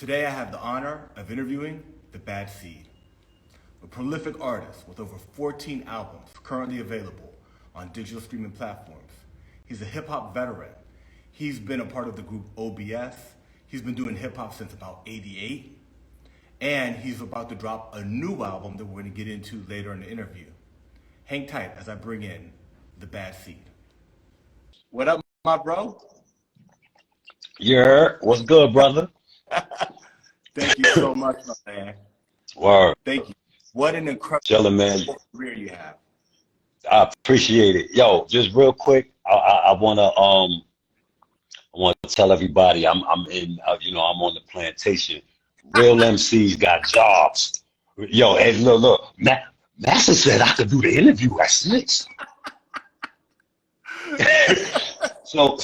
Today I have the honor of interviewing the Bad Seed, a prolific artist with over 14 albums currently available on digital streaming platforms. He's a hip hop veteran. He's been a part of the group O.B.S. He's been doing hip hop since about '88. And he's about to drop a new album that we're going to get into later in the interview. Hang tight as I bring in the Bad Seed. What up, my bro? Yeah, what's good, brother? Thank you so much, my man. Word. Thank you. What an Chillin', man. incredible career you have. I appreciate it. Yo, just real quick, I wanna tell everybody I'm in I'm on the plantation. Real MCs got jobs. Yo, hey, look, Master said I could do the interview at 6. So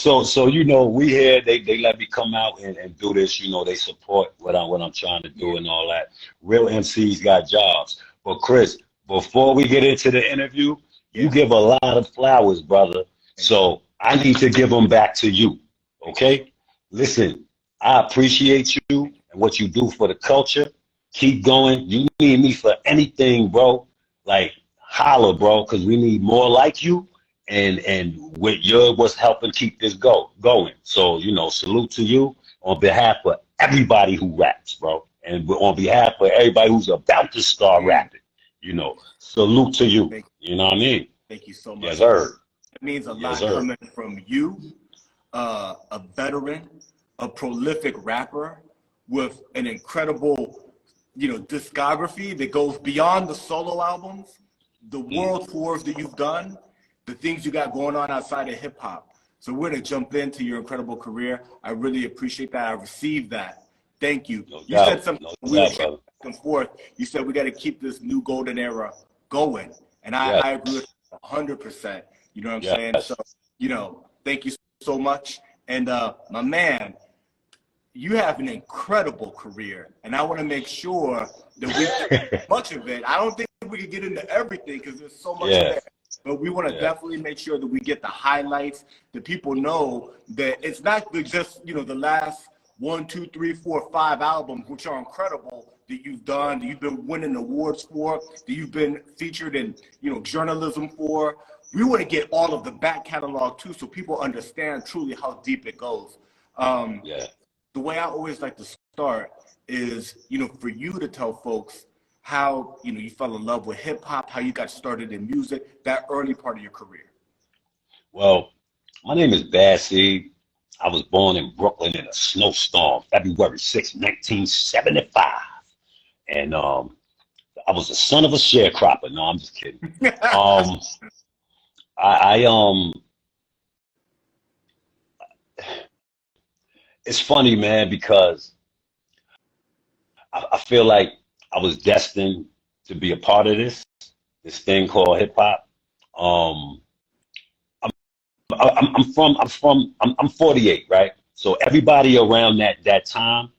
we here, they let me come out and do this, they support what I'm trying to do and all that. Real MCs got jobs. But Chris, before we get into the interview, you give a lot of flowers, brother. So I need to give them back to you. Okay? Listen, I appreciate you and what you do for the culture. Keep going. You need me for anything, bro. Like, holla, bro, because we need more like you. And with what's helping keep this going. So, salute to you on behalf of everybody who raps, bro. And on behalf of everybody who's about to start rapping, salute to you. You know what I mean? Thank you so much. Yes, sir. It means a lot coming from you, a veteran, a prolific rapper with an incredible, discography that goes beyond the solo albums, the world tours that you've done, the things you got going on outside of hip hop. So we're gonna jump into your incredible career. I really appreciate that. I received that. Thank you. You said something we were back and forth. You said we got to keep this new golden era going, and I agree with 100%. You know what I'm saying? So thank you so much. And my man, you have an incredible career, and I want to make sure that we get much of it. I don't think we can get into everything because there's so much there. But we want to definitely make sure that we get the highlights, that people know that it's not just, the last 1, 2, 3, 4, 5 albums, which are incredible, that you've done, that you've been winning awards for, that you've been featured in, journalism for. We want to get all of the back catalog too, so people understand truly how deep it goes. The way I always like to start is, for you to tell folks how you fell in love with hip hop, how you got started in music, that early part of your career. Well, my name is Bad Seed. I was born in Brooklyn in a snowstorm, February 6, 1975. And I was the son of a sharecropper. No, I'm just kidding. It's funny, man, because I feel like I was destined to be a part of this thing called hip hop. I'm 48, right? So everybody around that time,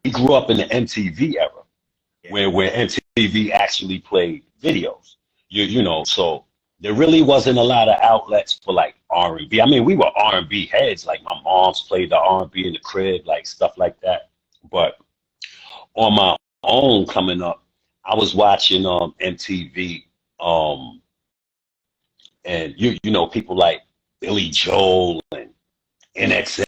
we grew up in the MTV era, where MTV actually played videos. So there really wasn't a lot of outlets for like R&B. I mean, we were R&B heads. Like my mom's played the R&B in the crib, like stuff like that. But on my own coming up, I was watching MTV, and people like Billy Joel and NXS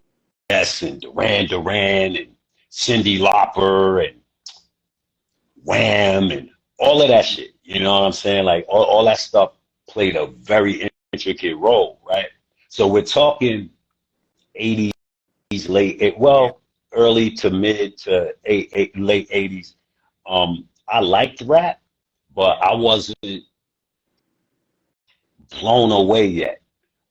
and Duran and Cyndi Lauper and Wham and all of that shit. You know what I'm saying? Like all that stuff played a very intricate role, right? So we're talking 80s, early to mid to late 80s. I liked rap, but I wasn't blown away yet.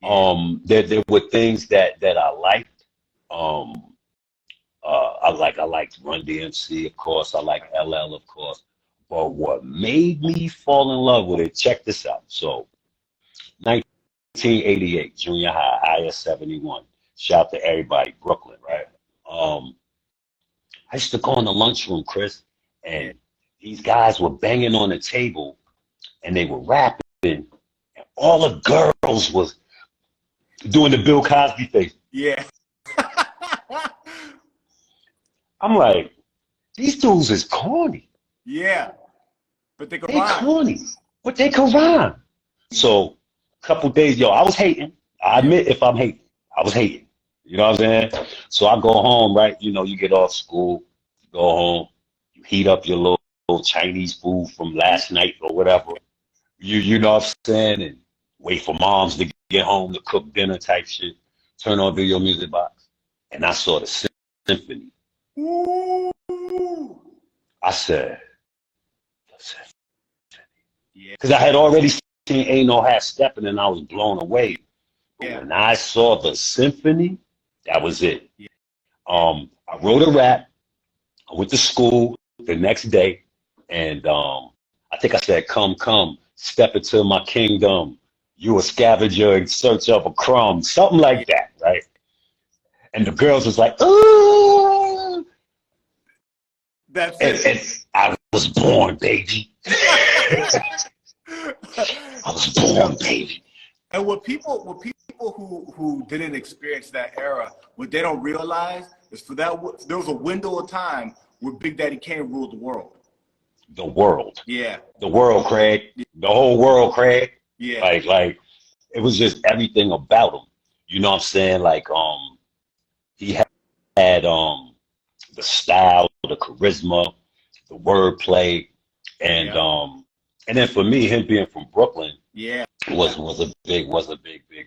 There were things that I liked. I liked Run DMC, of course. I like LL, of course. But what made me fall in love with it, check this out. So 1988, junior high, IS 71. Shout out to everybody, Brooklyn, right? I used to go in the lunchroom, Chris, and these guys were banging on the table and they were rapping, and all the girls was doing the Bill Cosby thing. Yeah. I'm like, these dudes is corny. Yeah, but they could They rhyme. corny, but they can rhyme. So, a couple days, yo, I was hating. I admit if I'm hating, I was hating. You know what I'm saying? So I go home, right? You know, you get off school, you go home, you heat up your little Chinese food from last night or whatever. You know what I'm saying? And wait for moms to get home to cook dinner type shit. Turn on Video Music Box. And I saw the symphony. Ooh. I said, Yeah. because I had already seen Ain't No Half Stepping and I was blown away. But Yeah. when I saw the symphony, that was it. Yeah. I wrote a rap. I went to school the next day, and I think I said, "Come, step into my kingdom. You a scavenger in search of a crumb," something like that, right? And the girls was like, "Ooh!" That's And it. I was born, baby. I was born, baby. And what people who didn't experience that era, what they don't realize is there was a window of time where Big Daddy Kane ruled the world. The world. Yeah. The world, Craig. The whole world, Craig. Yeah. Like it was just everything about him. You know what I'm saying? Like he had the style, the charisma, the wordplay, and then for me, him being from Brooklyn, was a big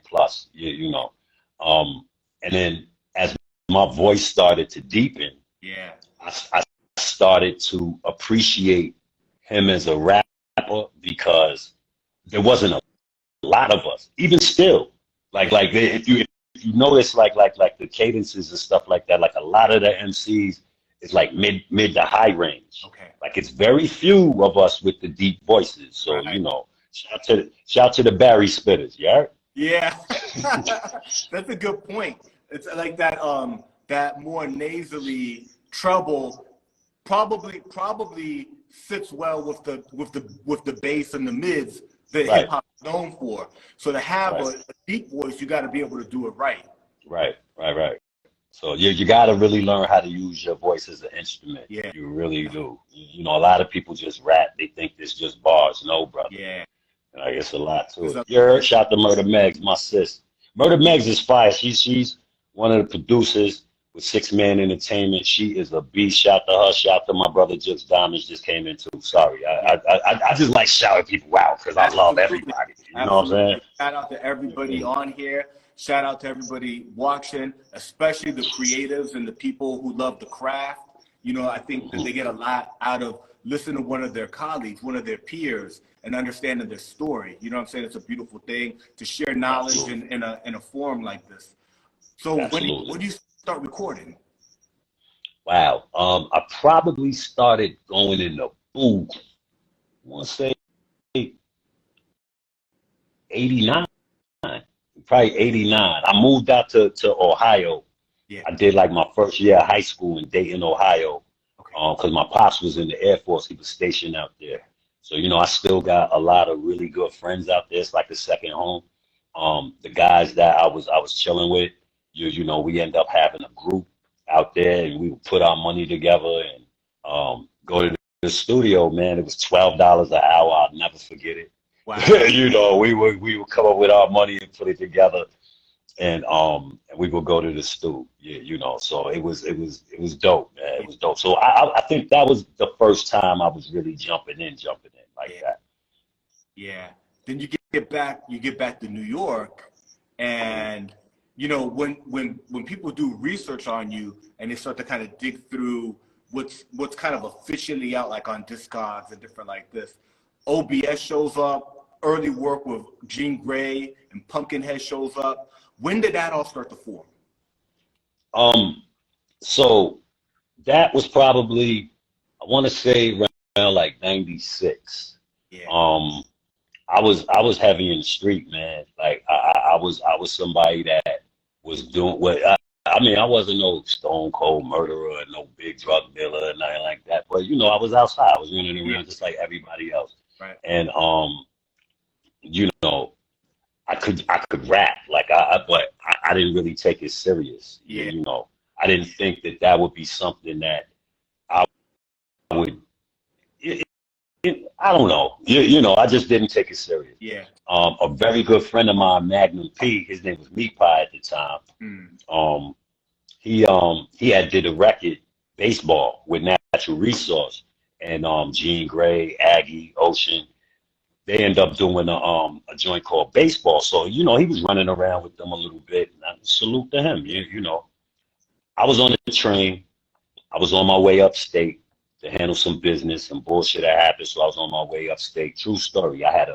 plus. You know. And then as my voice started to deepen, I started to appreciate him as a rapper because there wasn't a lot of us. Even still, like if you notice like the cadences and stuff like that, like a lot of the MCs is like mid to high range. Okay. Like it's very few of us with the deep voices. So you know, shout to the Barry Spitters, yeah. Yeah. That's a good point. It's like that that more nasally treble probably fits well with the bass and the mids that hip hop is known for. So to have a deep voice, you got to be able to do it right. Right. So you got to really learn how to use your voice as an instrument. Yeah. You really do. You know, a lot of people just rap. They think it's just bars. No, brother. Yeah. Like, it's a lot to it. You heard? Shout to Murder Megs, my sis. Murder Megs is fire. She's one of the producers with 6 Man Entertainment. She is a beast. Shout to her. Shout to my brother Jux Diamonds just came in too. Sorry. I just like shouting people out because I love everybody. You know what I'm saying? Shout out to everybody on here. Shout out to everybody watching, especially the creatives and the people who love the craft. You know, I think that they get a lot out of listening to one of their colleagues, one of their peers, and understanding their story. You know what I'm saying? It's a beautiful thing to share knowledge in a forum like this. So when do you start recording? Wow. I probably started going in the booth, I want to say 89. Probably 89. I moved out to Ohio. Yeah. I did like my first year of high school in Dayton, Ohio. Because my pops was in the Air Force. He was stationed out there. So, you know, I still got a lot of really good friends out there. It's like a second home. The guys that I was chilling with, you know, we end up having a group out there and we would put our money together and go to the studio, man. It was $12 an hour. I'll never forget it. Wow. You know, we would come up with our money and put it together, and we would go to the studio. Yeah, you know, so it was dope, man. It was dope. So I think that was the first time I was really jumping in like that. Yeah. Then you get back to New York, and you know when people do research on you and they start to kind of dig through what's kind of officially out, like on Discogs and different like this. O.B.S. shows up. Early work with Jean Grae and Pumpkinhead shows up. When did that all start to form? So that was probably, I want to say around like 96. Yeah. I was heavy in the street, man. Like I was somebody that was doing what I mean, I wasn't no stone cold murderer, no big drug dealer, nothing like that. But you know, I was outside. I was running around just like everybody else. Right. And you know, I could rap, like but I didn't really take it serious. Yeah. You know, I didn't think that would be something that would, I don't know. You know, I just didn't take it serious. Yeah. A very good friend of mine, Magnum P, his name was Meat Pie at the time. He had did a record, Baseball, with Natural Resource, and Jean Grae, Aggie, Ocean. They end up doing a joint called Baseball. So, you know, he was running around with them a little bit. And I salute to him. You know, I was on the train. I was on my way upstate to handle some business. Some bullshit that happened. So I was on my way upstate. True story. I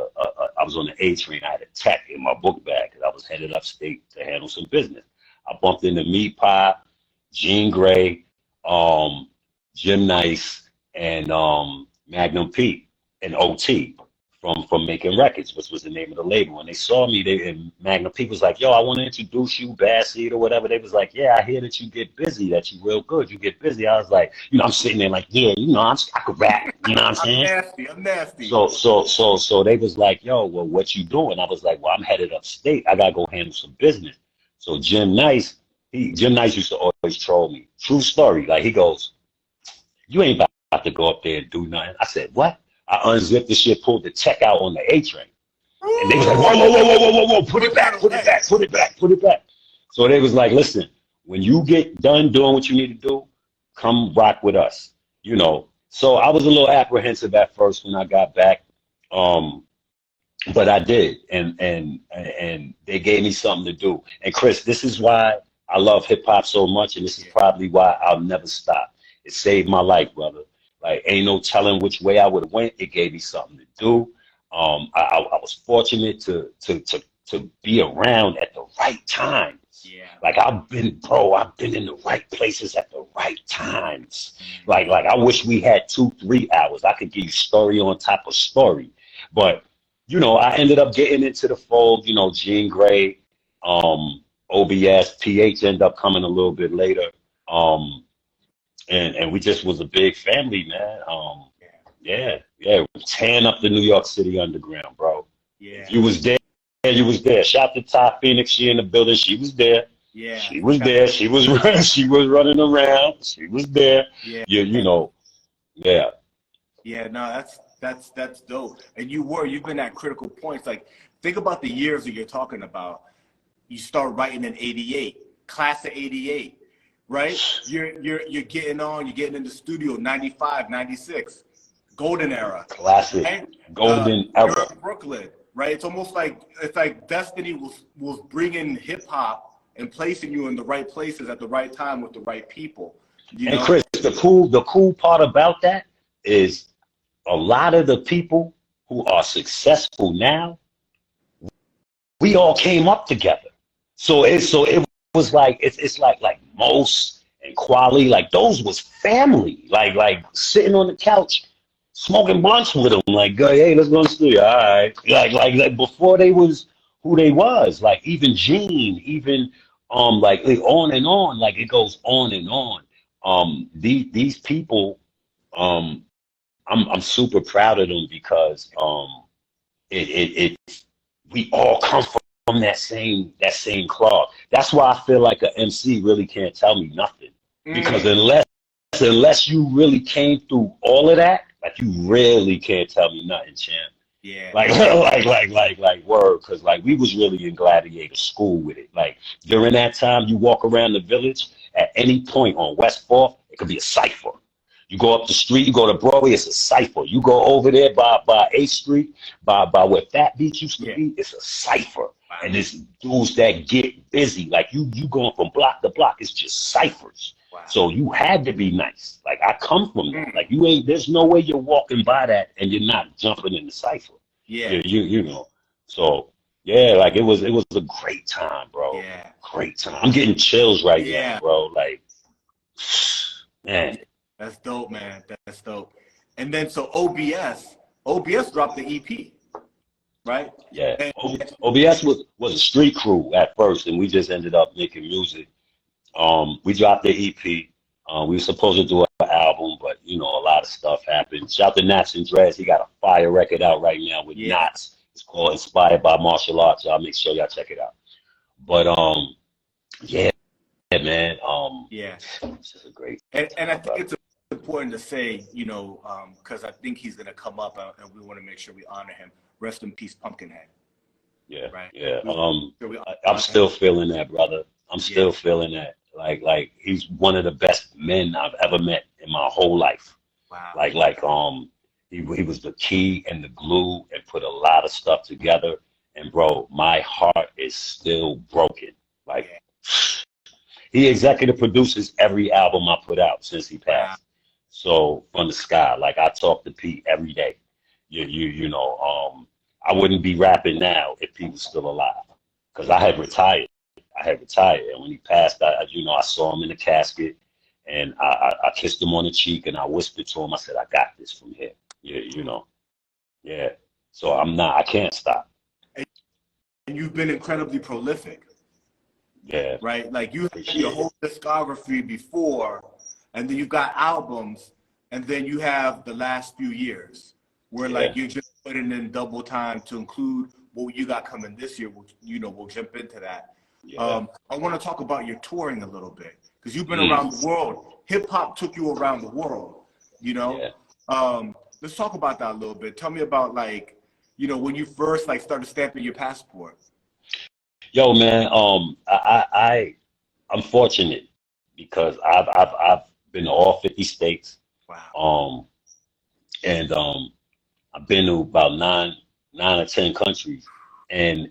was on the A train. I had a tech in my book bag because I was headed upstate to handle some business. I bumped into Meat Pie, Jean Grae, Jim Nice, and Magnum P and OT. From Making Records, which was the name of the label. When they saw me, and Magnum P was like, yo, I want to introduce you, Bassett or whatever. They was like, yeah, I hear that you get busy, that you real good. You get busy. I was like, you know, I'm sitting there like, yeah, you know, I could rap. You know what I'm saying? I'm nasty. So they was like, yo, well, what you doing? I was like, well, I'm headed upstate. I got to go handle some business. So Jim Nice used to always troll me. True story. Like, he goes, you ain't about to go up there and do nothing. I said, what? I unzipped the shit, pulled the tech out on the A train. And they was like, whoa, put it back. So they was like, listen, when you get done doing what you need to do, come rock with us. You know. So I was a little apprehensive at first when I got back. But I did. And they gave me something to do. And Chris, this is why I love hip hop so much, and this is probably why I'll never stop. It saved my life, brother. Like, ain't no telling which way I would have went. It gave me something to do. I was fortunate to be around at the right times. Yeah. Like, I've been in the right places at the right times. Like I wish we had 2-3 hours. I could give you story on top of story. But, you know, I ended up getting into the fold, you know, Jean Grae, O.B.S, PH ended up coming a little bit later. And we just was a big family, man. Yeah. Tearing up the New York City underground, bro. Yeah. You was there. Shout to Ty Phoenix. She in the building. She was there. Yeah. She was there. She was running around. She was there. Yeah. You know. Yeah. Yeah. No, that's dope. And you've been at critical points. Like, think about the years that you're talking about. You start writing in '88, class of '88. Right? You're getting in the studio, 95, 96, golden era. Classic. Right? Golden era. You're in Brooklyn, right? It's almost like destiny was bringing hip hop and placing you in the right places at the right time with the right people. You know? Chris, the cool part about that is a lot of the people who are successful now, we all came up together. So it was like it's like Mos and Quali, like those was family, like sitting on the couch smoking blunts with them, like, hey, let's go to the studio. All right, like before they was who they was, like even Gene, even like on and on, like it goes on and on. These people, I'm super proud of them because we all come from that same cloth. That's why I feel like an MC really can't tell me nothing. Because unless you really came through all of that, like you really can't tell me nothing, champ. Yeah. Like word, because like we was really in gladiator school with it. Like during that time, you walk around the village at any point on West 4th, it could be a cipher. You go up the street, you go to Broadway, it's a cipher. You go over there by 8th Street, by where Fat Beach used to be, it's a cipher. Wow. And it's dudes that get busy. Like you going from block to block, it's just ciphers. Wow. So you had to be nice. Like I come from that. Like there's no way you're walking by that and you're not jumping in the cipher. Yeah. You know. So yeah, like it was a great time, bro. Yeah. Great time. I'm getting chills right now, bro. Like, man. That's dope, man. That's dope. And then so O.B.S dropped the EP, right? Yeah. O.B.S was a street crew at first, and we just ended up making music. We dropped the EP. We were supposed to do an album, but you know, a lot of stuff happened. Shout to Nats and Dreads. He got a fire record out right now with Nats. It's called Inspired by Martial Arts. Y'all make sure y'all check it out. But yeah, man. Yeah, it's just a great. And I think important to say, you know, because I think he's going to come up and we want to make sure we honor him. Rest in peace, Pumpkinhead. Yeah, right. yeah. I'm still feeling that, brother. I'm still feeling that. Like he's one of the best men I've ever met in my whole life. Wow. He was the key and the glue and put a lot of stuff together. And bro, my heart is still broken. Like he executive produces every album I put out since he passed. Wow. So from the sky, like I talk to Pete every day. You know, I wouldn't be rapping now if he was still alive, because I had retired. And when he passed, I saw him in the casket, and I kissed him on the cheek, and I whispered to him, I said, I got this from here. You know, yeah. So I can't stop. And you've been incredibly prolific. Yeah. Right? Like you had your whole discography before, and then you've got albums, and then you have the last few years where like you're just putting in double time to include what you got coming this year, which, you know, we'll jump into that. Yeah. I want to talk about your touring a little bit, because you've been around the world. Hip hop took you around the world, you know? Yeah. Let's talk about that a little bit. Tell me about, like, you know, when you first like started stamping your passport. Yo, man, I'm fortunate because I've been to all 50 states. Wow. And I've been to about nine or 10 countries, and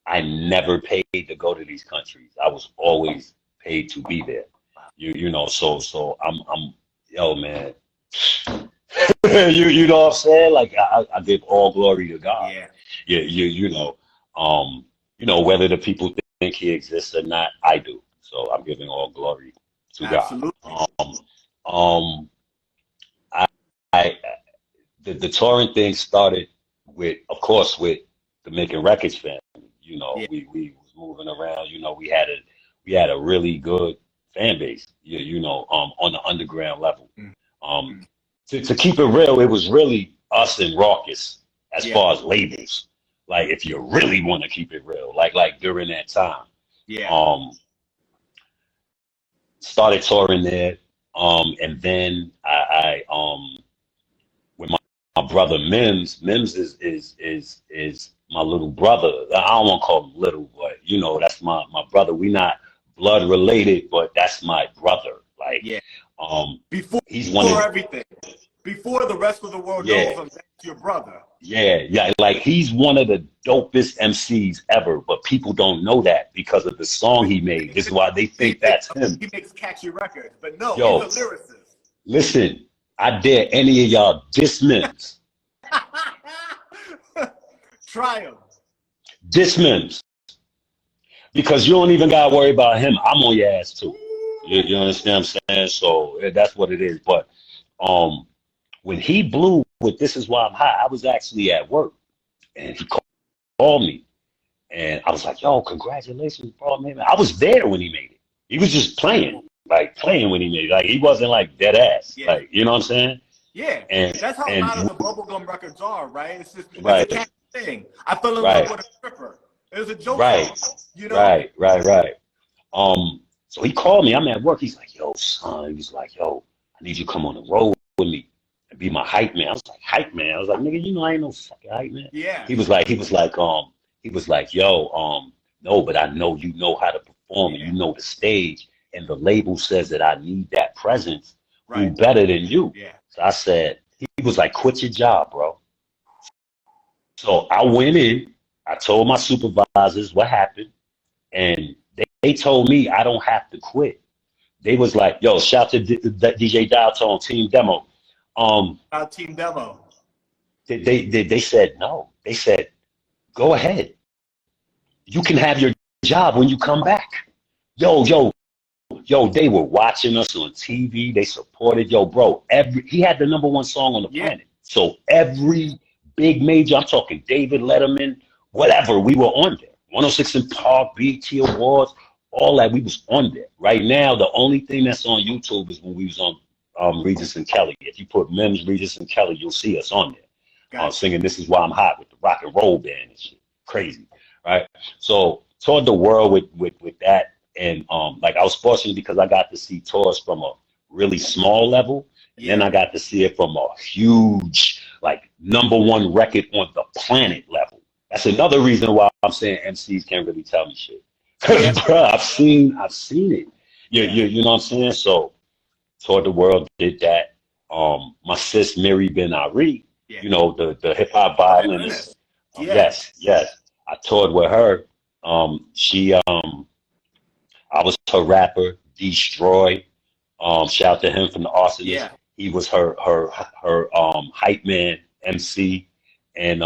I never paid to go to these countries. I was always paid to be there. You know, so I'm yo, man. you know what I'm saying? Like I give all glory to God. Yeah. You know, whether the people think he exists or not, I do. So I'm giving all glory to Absolutely. God. The touring thing started with, of course, with the Making Records family. You know, we was moving around. You know, we had a really good fan base. You know, on the underground level. To keep it real, it was really us and Raucus as far as labels. Like, if you really want to keep it real, like during that time. Yeah. Started touring there. And then I with my brother Mims. Mims is my little brother. I don't want to call him little, but you know, that's my brother. We not blood related, but that's my brother. Like, before he's one of everything. Before the rest of the world knows that's your brother. Yeah. Like, he's one of the dopest MCs ever, but people don't know that because of the song he made. This is why they think that's him. He makes catchy records, but no, yo, he's a lyricist. Listen, I dare any of y'all diss Mims. Try him. Diss Mims. Because you don't even gotta worry about him. I'm on your ass too. You understand what I'm saying? So that's what it is. But when he blew with This Is Why I'm Hot, I was actually at work, and he called me, and I was like, yo, congratulations, bro, man. I was there when he made it. He was just playing when he made it. Like, he wasn't like dead ass. Yeah. Like, you know what I'm saying? Yeah. And that's how a lot of the bubblegum records are, right? It's just it's a catchy thing. I fell in love with a stripper. It was a joke song, you know? Right. So he called me. I'm at work. He's like, yo, son. He's like, yo, I need you to come on the road with me and be my hype man. I was like, hype man? I was like, nigga, you know I ain't no fucking hype man. Yeah. He was like, yo, no, but I know you know how to perform and you know the stage, and the label says that I need that presence. Who better than you? Yeah. So I said, he was like, quit your job, bro. So I went in, I told my supervisors what happened, and they told me I don't have to quit. They was like, yo, shout to DJ Dialtone, Team Demo. Team Demo. They said no. They said, go ahead. You can have your job when you come back. Yo, they were watching us on TV. They supported, bro. He had the #1 song on the planet. So every big major, I'm talking David Letterman, whatever, we were on there. 106 in Park, BET Awards, all that, we was on there. Right now, the only thing that's on YouTube is when we was on Regis and Kelly. If you put Mims, Regis and Kelly, you'll see us on there. Singing This Is Why I'm Hot with the rock and roll band and shit. Crazy, right? So toured the world with that, and like, I was fortunate because I got to see tours from a really small level. And then I got to see it from a huge, like #1 record on the planet level. That's another reason why I'm saying MCs can't really tell me shit. Cause bro, I've seen it. You know what I'm saying? So toured the world, did that. My sis Mary Ben Ari, you know, the hip hop violinist. Yes. I toured with her. I was her rapper, Destroy. Shout out to him from the Arsonist. Yeah. He was her hype man, MC, and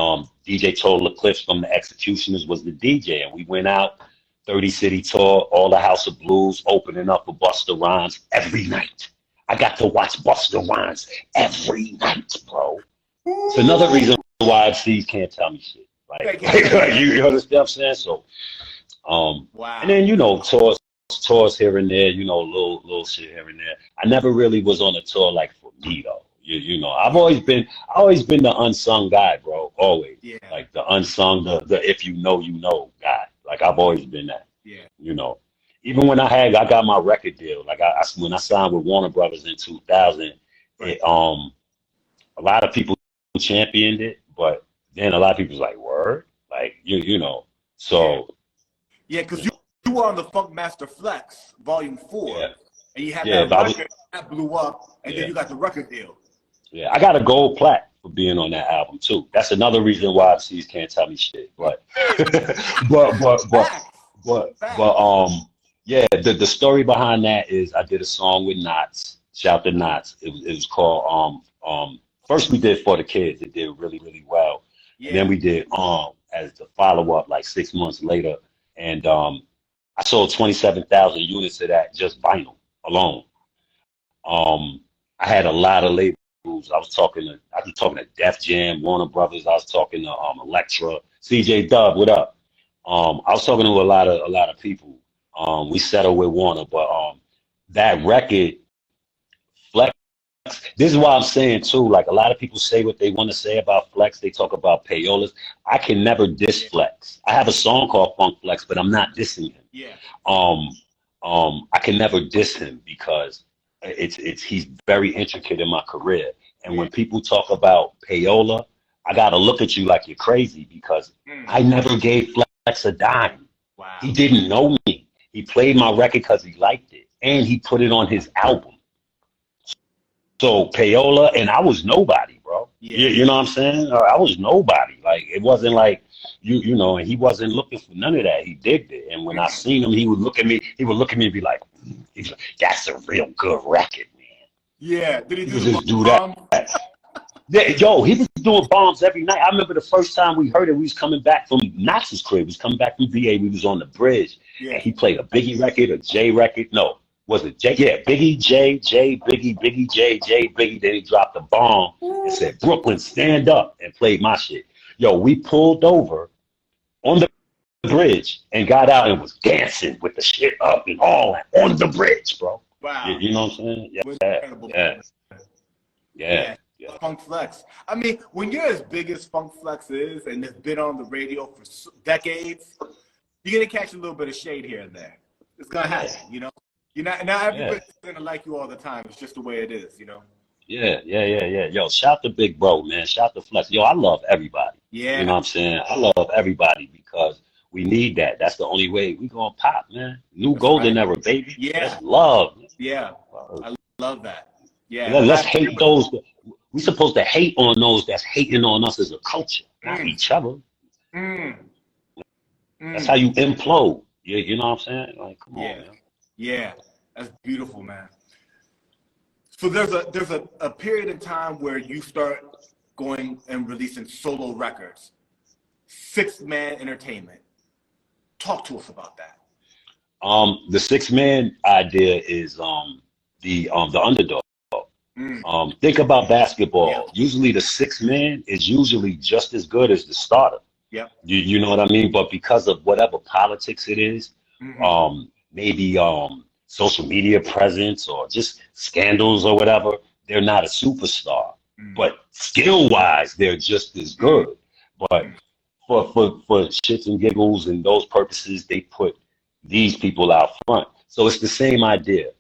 DJ Total Eclipse from the Executioners was the DJ, and we went out 30 city tour, all the House of Blues, opening up for Busta Rhymes every night. I got to watch Busta Rhymes every night, bro. It's another reason why MCs can't tell me shit. Like you understand what I'm saying? So, wow. And then, you know, tours here and there, you know, little shit here and there. I never really was on a tour like for me though. You know, I've always been the unsung guy, bro. Always. Yeah. Like the unsung, the if you know guy. Like I've always been that. Yeah. You know, even when I got my record deal. Like when I signed with Warner Brothers in 2000, it, a lot of people championed it, but then a lot of people was like, word, like you know. So. Yeah, because you were on the Funk Master Flex Volume 4, and you had that record that blew up, and then you got the record deal. Yeah, I got a gold plaque for being on that album too. That's another reason why MCs can't tell me shit. But yeah, the story behind that is I did a song with Knots. Shout out to Knots. It was called first we did For the Kids. It did really, really well. Yeah. And then we did as the follow-up like 6 months later. And I sold 27,000 units of that just vinyl alone. I had a lot of labels. I was talking to Def Jam, Warner Brothers. I was talking to Elektra, CJ Dub. What up? I was talking to a lot of people. We settled with Warner, but that record, Flex. This is why I'm saying too. Like a lot of people say what they want to say about Flex. They talk about payolas. I can never diss Flex. I have a song called Funk Flex, but I'm not dissing him. Yeah. I can never diss him because he's very intricate in my career. And when people talk about payola, I gotta look at you like you're crazy because I never gave Flex a dime. Wow. He didn't know me. He played my record because he liked it, and he put it on his album. So payola, and I was nobody, bro. Yeah. You know what I'm saying? I was nobody. Like it wasn't like you know, and he wasn't looking for none of that. He digged it. And when I seen him, he would look at me and be like, that's a real good record, man. Yeah. Did he just do that? Yeah, yo, he was doing bombs every night. I remember the first time we heard it, we was coming back from Knox's crib. We was coming back from VA. We was on the bridge. Yeah. And he played a Biggie record, a J record. No, was it J? Yeah, Biggie, J, Biggie, J, Biggie. Then he dropped the bomb and said, Brooklyn, stand up, and played my shit. Yo, we pulled over on the bridge and got out and was dancing with the shit up and all that on the bridge, bro. Wow. You know what I'm saying? Yeah. Funk Flex. I mean, when you're as big as Funk Flex is and has been on the radio for decades, you're going to catch a little bit of shade here and there. It's going to happen, you know? Not everybody's going to like you all the time. It's just the way it is, you know? Yeah. Yo, shout to Big Bro, man. Shout to Flex. Yo, I love everybody. Yeah. You know what I'm saying? I love everybody because we need that. That's the only way we going to pop, man. New golden era, baby. Yeah. That's love. Yeah. I love that. Yeah. Let's hate those. We supposed to hate on those that's hating on us as a culture, not each other. That's how you implode. You know what I'm saying? Like, come on, man. Yeah, that's beautiful, man. So there's a period of time where you start going and releasing solo records, 6-man entertainment. Talk to us about that. The 6-man idea is the underdog. Think about basketball. Yeah. Usually the 6-man is usually just as good as the starter. Yeah. You know what I mean? But because of whatever politics it is, maybe social media presence or just scandals or whatever, they're not a superstar. But skill-wise, they're just as good. But for shits and giggles and those purposes, they put these people out front. So it's the same idea.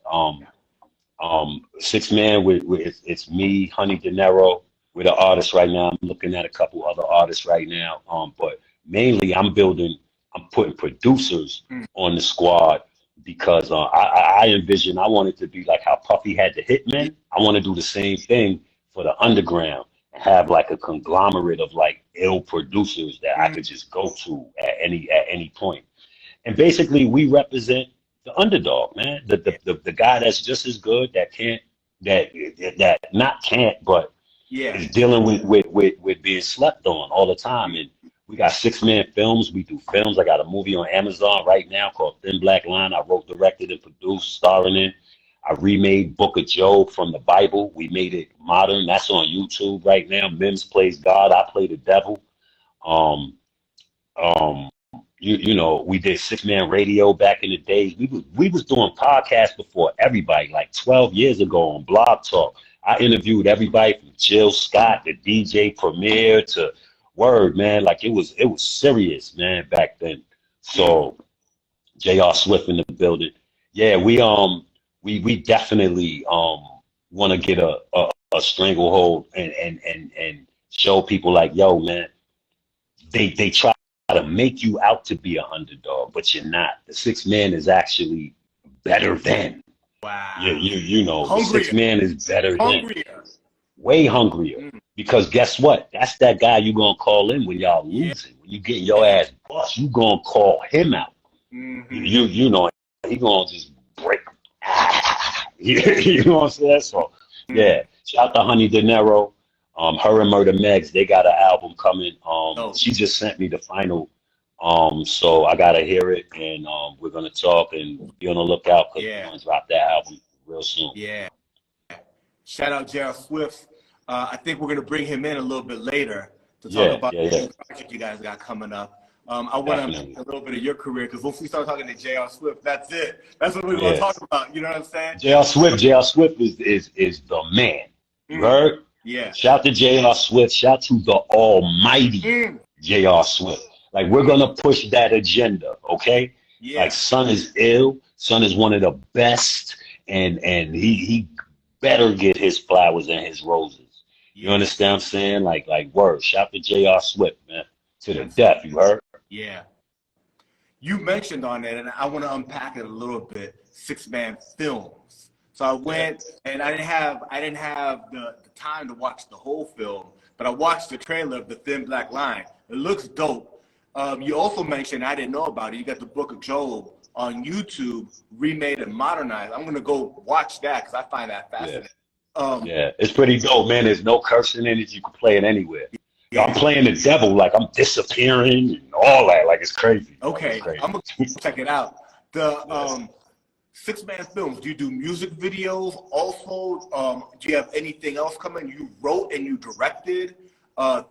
Six Man with it's me, Honey Dinero. We're the artists right now. I'm looking at a couple other artists right now. But mainly I'm putting producers on the squad because I envision I want it to be like how Puffy had the Hitmen. I want to do the same thing for the underground and have like a conglomerate of like ill producers that I could just go to at any point. And basically we represent the underdog, man. The guy that's just as good that but is dealing with being slept on all the time. And we got 6-man films. We do films. I got a movie on Amazon right now called Thin Black Line. I wrote, directed, and produced, starring in. I remade Book of Job from the Bible. We made it modern. That's on YouTube right now. Mims plays God. I play the devil. You know, we did 6-man radio back in the days. We was doing podcasts before everybody, like 12 years ago on Blog Talk. I interviewed everybody from Jill Scott to DJ Premier to Word, man. Like it was serious, man, back then. So J.R. Swift in the building. Yeah, we definitely want to get a stranglehold and show people like, yo, man, they try to make you out to be a underdog, but you're not. The 6-man is actually better than. Wow. You know, Hungrier. The 6-man is better Hungrier. than. Way hungrier. Because guess what? That's that guy you gonna call in when y'all losing. When you getting your ass bust, you gonna call him out. You know, he gonna just break. You know what I'm saying? So yeah, shout out to Honey Dinero. Her and Murder Megs, they got an album coming. She just sent me the final. So I gotta hear it, and we're gonna talk and be on the lookout because we're gonna drop that album real soon. Yeah. Shout out J.R. Swift. I think we're gonna bring him in a little bit later to talk about the project you guys got coming up. I want to a little bit of your career because once we start talking to J.R. Swift, that's it. That's what we're gonna talk about. You know what I'm saying? J.R. Swift is the man. You heard? Yeah. Shout to J.R. Swift. Shout to the almighty J.R. Swift. Like, we're going to push that agenda, okay? Yeah. Like, son is ill. Son is one of the best. And he better get his flowers and his roses. You understand what I'm saying? Like word. Shout to J.R. Swift, man. To the death, you heard? Yeah. You mentioned on it, and I want to unpack it a little bit, 6-man films. So I went, and I didn't have the time to watch the whole film, but I watched the trailer of the Thin Black Line. It looks dope. You also mentioned, I didn't know about it, you got the Book of Job on YouTube, remade and modernized. I'm going to go watch that because I find that fascinating. Yeah, it's pretty dope, man. There's no cursing in it. You can play it anywhere. Yeah. I'm playing the devil, like I'm disappearing and all that. Like, it's crazy. Okay, it's crazy. I'm going to check it out. The 6-man films, do you do music videos also? Do you have anything else coming? You wrote and you directed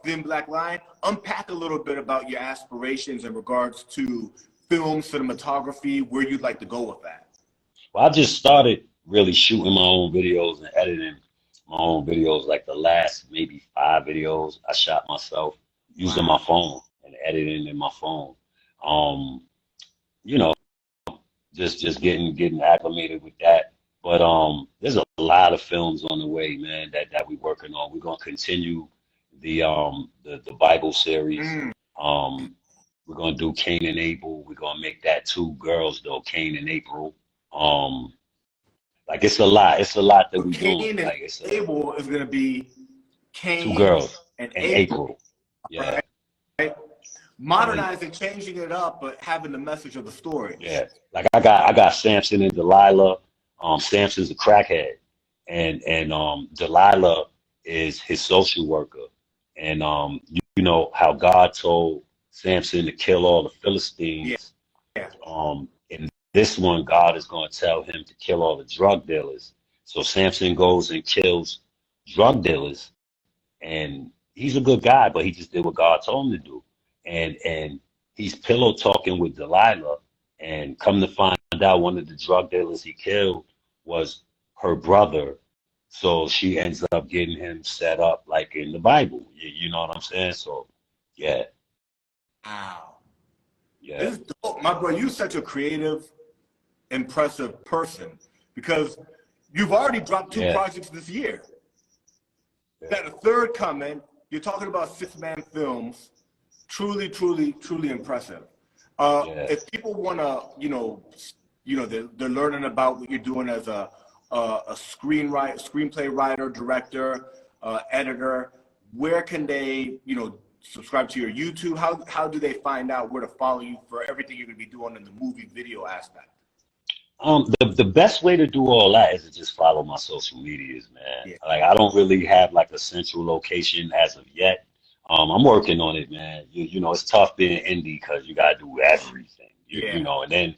Thin Black Line. Unpack a little bit about your aspirations in regards to film, cinematography, where you'd like to go with that. Well, I just started really shooting my own videos and editing my own videos. Like the last maybe 5 videos I shot myself using my phone and editing in my phone. You know, just getting acclimated with that. But there's a lot of films on the way, man, that we're working on. We're gonna continue the Bible series. We're gonna do Cain and Abel. We're gonna make that 2 girls though, Cain and April. Like it's a lot that we're doing. Like Abel is gonna be Cain 2 girls and April. Yeah. Right? Modernizing, changing it up, but having the message of the story. Yeah. Like I got Samson and Delilah. Samson's a crackhead, and Delilah is his social worker. And you know how God told Samson to kill all the Philistines. Yeah. In this one, God is going to tell him to kill all the drug dealers. So Samson goes and kills drug dealers, and he's a good guy, but he just did what God told him to do. And he's pillow talking with Delilah, and come to find out one of the drug dealers he killed was her brother. So she ends up getting him set up like in the Bible. You know what I'm saying? So, yeah. Wow. Yeah. This is dope. My bro, you're such a creative, impressive person because You've already dropped 2 projects this year. Got a 3rd coming. You're talking about 6-man films. Truly, truly, truly impressive. If people want to, they're learning about what you're doing as a screenplay writer, director, editor. Where can they, subscribe to your YouTube? How do they find out where to follow you for everything you're going to be doing in the movie video aspect? The best way to do all that is to just follow my social medias, man. Yeah. Like, I don't really have like a central location as of yet. I'm working on it, man. It's tough being indie because you gotta do everything. And then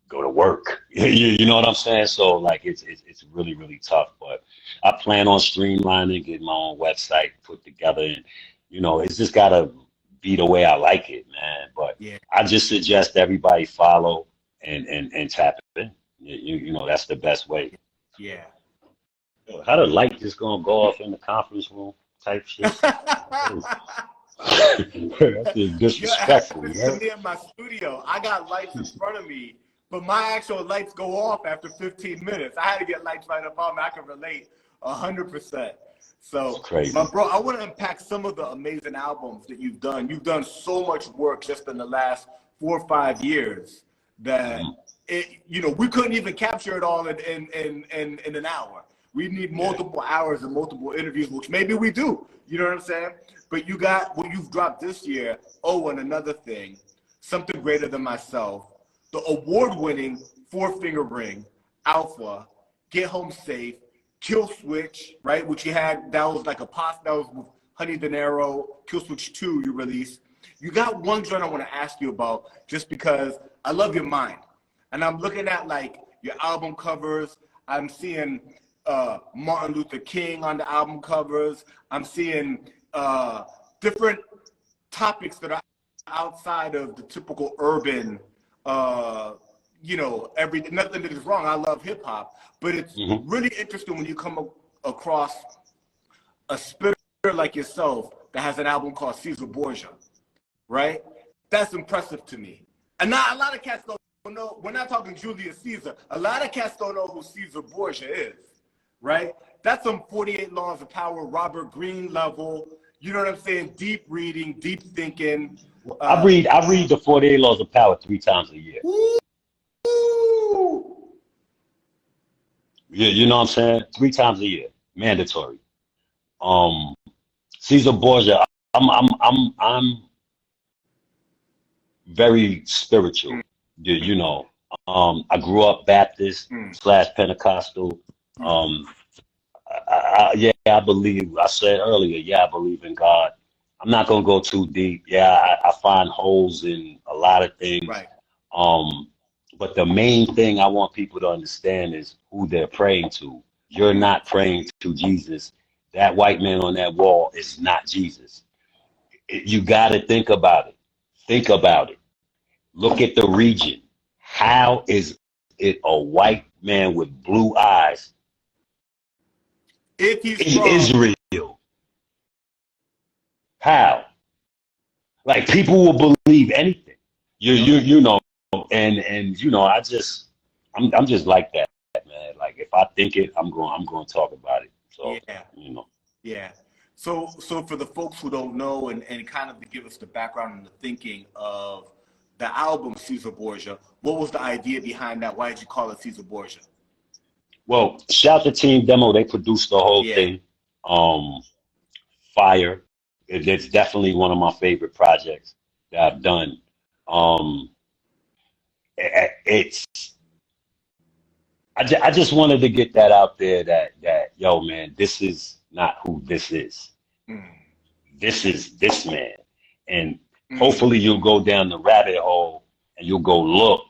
go to work. You know what I'm saying? So like, it's really, really tough. But I plan on streamlining, getting my own website put together, and it's just gotta be the way I like it, man. But I just suggest everybody follow and tap in. That's the best way. Yeah. How the light just gonna go off in the conference room type shit? That's just disrespectful. Me in my studio, I got lights in front of me, but my actual lights go off after 15 minutes. I had to get lights right up on me. I can relate 100%. So, my bro, I want to unpack some of the amazing albums that you've done. You've done so much work just in the last 4 or 5 years that we couldn't even capture it all in an hour. We need multiple hours and multiple interviews, which maybe we do. You know what I'm saying? But you got what you've dropped this year. Oh, and another thing, Something Greater Than Myself, the award-winning 4-Finger Ring, Alpha, Get Home Safe, Kill Switch, right? Which you had, that was like a pop, that was with Honey Dinero, Kill Switch 2 you released. You got one joint I want to ask you about just because I love your mind. And I'm looking at like your album covers. I'm seeing Martin Luther King on the album covers. I'm seeing different topics that are outside of the typical urban, nothing that is wrong. I love hip hop, but it's really interesting when you come across a spitter like yourself that has an album called Caesar Borgia, right? That's impressive to me. And not a lot of cats don't know. We're not talking Julius Caesar. A lot of cats don't know who Caesar Borgia is, right? That's some 48 Laws of Power, Robert Greene level. You know what I'm saying? Deep reading, deep thinking. I read the 48 Laws of Power 3 times a year. Woo! You know what I'm saying? 3 times a year, mandatory. Caesar Borgia, I'm very spiritual. I grew up Baptist / Pentecostal. I believe. I said earlier, I believe in God. I'm not gonna go too deep. I find holes in a lot of things. Right. But the main thing I want people to understand is who they're praying to. You're not praying to Jesus. That white man on that wall is not Jesus. You got to think about it. Think about it. Look at the region. How is it a white man with blue eyes if he's in Israel? How? Like, people will believe anything. I'm just like that, man. Like, if I think it, I'm going to talk about it. So, Yeah. So for the folks who don't know and kind of to give us the background and the thinking of the album Caesar Borgia, what was the idea behind that? Why did you call it Caesar Borgia? Well, shout to Team Demo. They produced the whole thing. Fire. It's definitely one of my favorite projects that I've done. I just wanted to get that out there that yo, man, this is not who this is. This is this man. And hopefully you'll go down the rabbit hole and you'll go look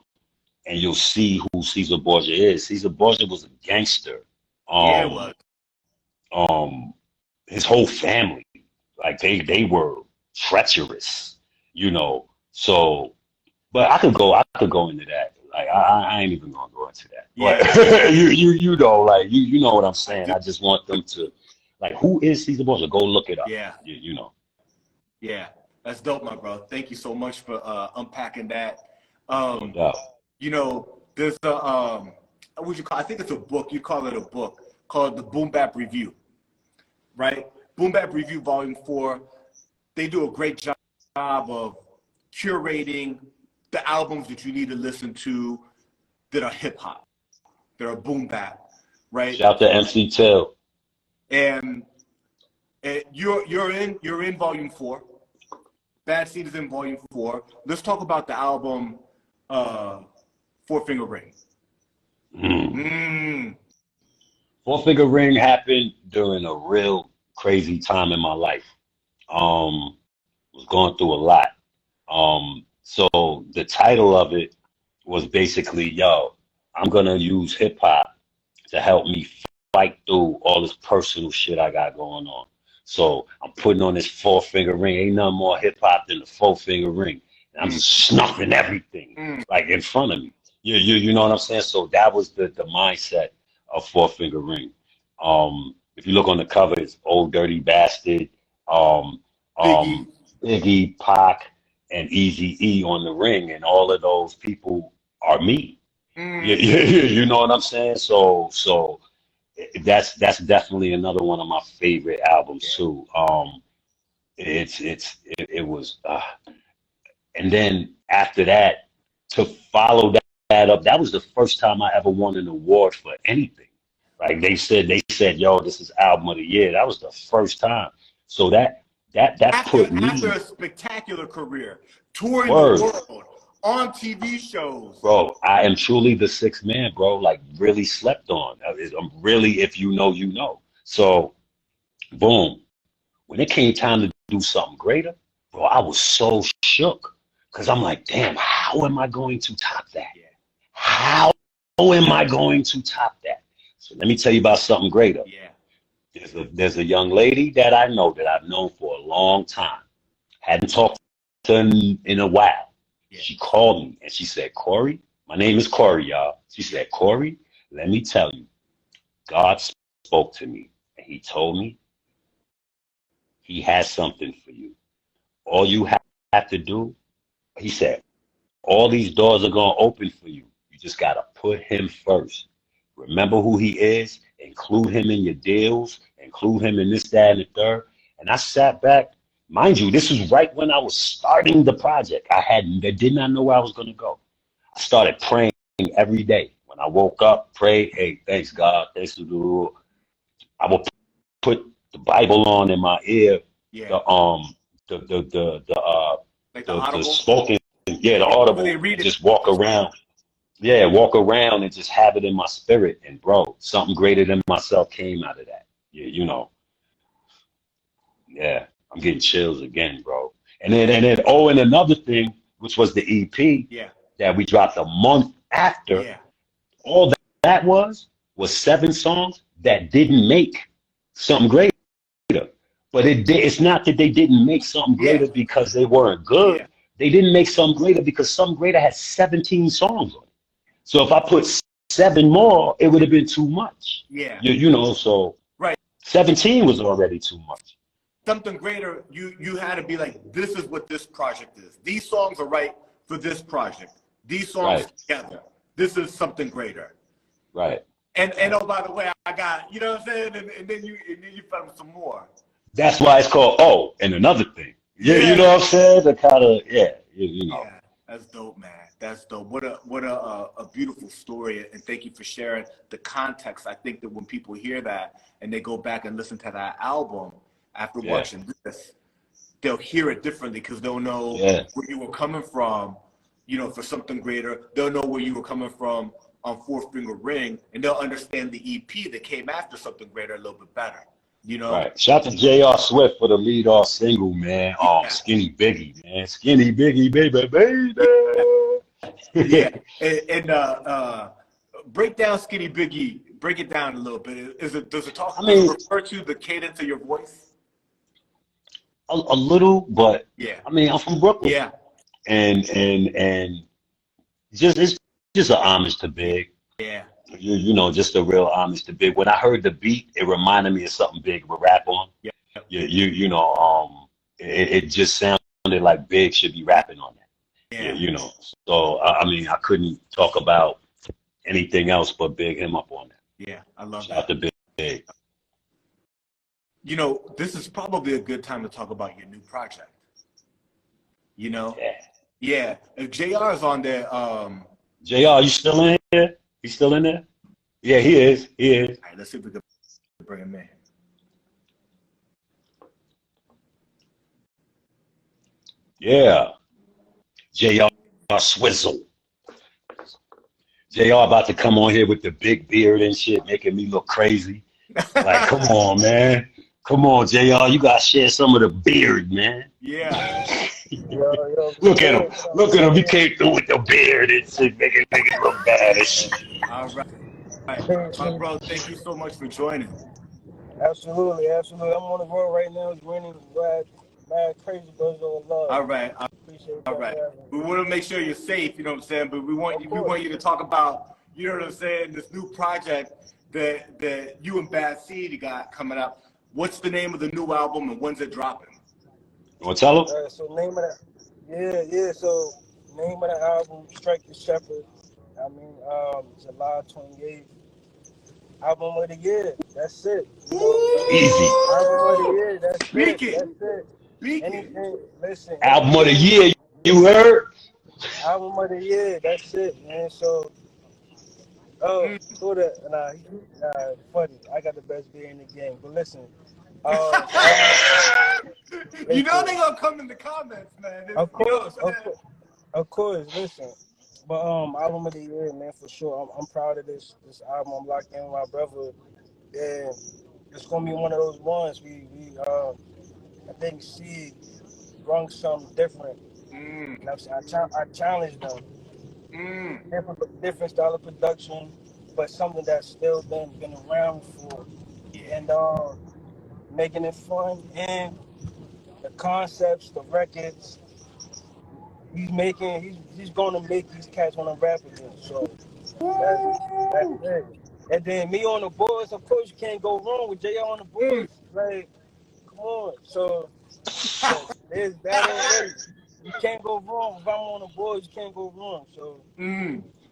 and you'll see who Caesar Borgia is. Caesar Borgia was a gangster. It was. His whole family, like they were treacherous, So, but I could go into that. Like I ain't even gonna go into that. But you know what I'm saying. I just want them to, like, who is Caesar Borgia? Go look it up. Yeah. Yeah, that's dope, my bro. Thank you so much for unpacking that. There's what you call, I think it's a book, you call it a book, called the Boom Bap Review, right? Boom Bap Review Volume 4, they do a great job of curating the albums that you need to listen to that are hip hop, that are boom bap, right? Shout out to MC Till. And you're in Volume 4. Bad Seed is in Volume 4. Let's talk about the album Four Finger Ring. Four Finger Ring happened during a real crazy time in my life. Was going through a lot. So the title of it was basically, yo, I'm gonna use hip hop to help me fight through all this personal shit I got going on. So I'm putting on this four finger ring. Ain't nothing more hip hop than the four finger ring. And I'm just snuffing everything like in front of me. You know what I'm saying? So that was the mindset of Four Finger Ring. If you look on the cover, it's Old Dirty Bastard, Biggie, Pac, and Eazy-E on the ring, and all of those people are me. You know what I'm saying? So that's definitely another one of my favorite albums too. It was, and then after that, to follow that up, that was the first time I ever won an award for anything. Like they said, yo, this is album of the year. That was the first time. So that put me after a spectacular career, touring the world, on TV shows. Bro, I am truly the sixth man, bro. Like really slept on. I'm really, if you know, you know. So, boom. When it came time to do something greater, bro, I was so shook because I'm like, damn, how am I going to top that? How am I going to top that? So let me tell you about something greater. There's a young lady that I know that I've known for a long time. Hadn't talked to her in a while. She called me and she said, Corey, my name is Corey, y'all. She said, Corey, let me tell you, God spoke to me and he told me he has something for you. All you have to do, he said, all these doors are going to open for you. You just got to put him first. Remember who he is, include him in your deals, include him in this, that, and the third. And I sat back. Mind you, this was right when I was starting the project. I did not know where I was going to go. I started praying every day. When I woke up, pray, hey, thanks God, thanks to the Lord. I would put the Bible on in my ear, the spoken, the audible, and just walk around. Yeah, walk around and just have it in my spirit. And bro, something greater than myself came out of that. You know. Yeah. I'm getting chills again, bro. And then and another thing, which was the EP that we dropped a month after. All that was 7 songs that didn't make something greater. But it's not that they didn't make something greater because they weren't good. They didn't make something greater because something greater had 17 songs on it. So if I put 7 more, it would have been too much. You know, so 17 was already too much. Something greater, you had to be like, this is what this project is. These songs are right for this project. These songs together. This is something greater. Right. And oh, by the way, I got, you know what I'm saying? And then you found some more. That's why it's called and another thing. You know what I'm saying? The kind of you know. Yeah, that's dope, man. That's dope. What a beautiful story, and thank you for sharing the context. I think that when people hear that and they go back and listen to that album after watching this, they'll hear it differently because they'll know where you were coming from, you know, for something greater. They'll know where you were coming from on Four Finger Ring, and they'll understand the EP that came after something greater a little bit better. You know, right. Shout out to J.R. Swift for the lead off single, man. Skinny Biggie, man. Skinny Biggie, baby. And break down Skinny Biggie. Break it down a little bit. Does it refer to the cadence of your voice? A little, but I mean, I'm from Brooklyn. Yeah. And it's just an homage to Big. Yeah. You know, just a real homage to Big. When I heard the beat, it reminded me of something Big would rap on. Yeah. You know, it just sounded like Big should be rapping on that. Yeah. You know. So I mean, I couldn't talk about anything else but big him up on that. Yeah, I love Shout out that. to Big. You know, this is probably a good time to talk about your new project. You know? Yeah. If JR is on there, JR, you still in here? He's still in there? Yeah, he is. He is. all right, let's see if we can bring him in. Yeah. JR Swizzle. JR about to come on here with the big beard and shit, making me look crazy. Like, come on, man. Come on, JR. You got to share some of the beard, man. Yeah. Look at him. Look at him. He came through with the beard and shit, making niggas look bad and shit. All right. My bro, thank you so much for joining. Absolutely. I'm on the road right now. It's raining mad crazy, but it's all love. All right. All right. We want to make sure you're safe, you know what I'm saying? But we want you to talk about, you know what I'm saying, this new project that you and Bad Seed got coming up. What's the name of the new album and when's it dropping? You want to tell him? So name of that, So name of the album, Strike the Shepherd. I mean, July 28th. Album of the year. That's it. Easy. Album of the year. That's Speak it. That's it. Anything. Listen. Album of the year. You heard? Album of the year. That's it, man. So, funny. I got the best beer in the game. But listen. You know they gonna come in the comments, man. Of course. Listen. But album of the year, man, for sure. I'm proud of this album. I'm locked in with my brother, and it's gonna be one of those ones. I think she brung something different. I challenged them. Different style of production, but something that's still been around for, and making it fun, and the concepts, the records. He's going to make these cats want to rap again. So that's it. And then me on the boards, of course, you can't go wrong with JR on the boards. Like, come on. So there's that already. You can't go wrong. If I'm on the boards, you can't go wrong. So.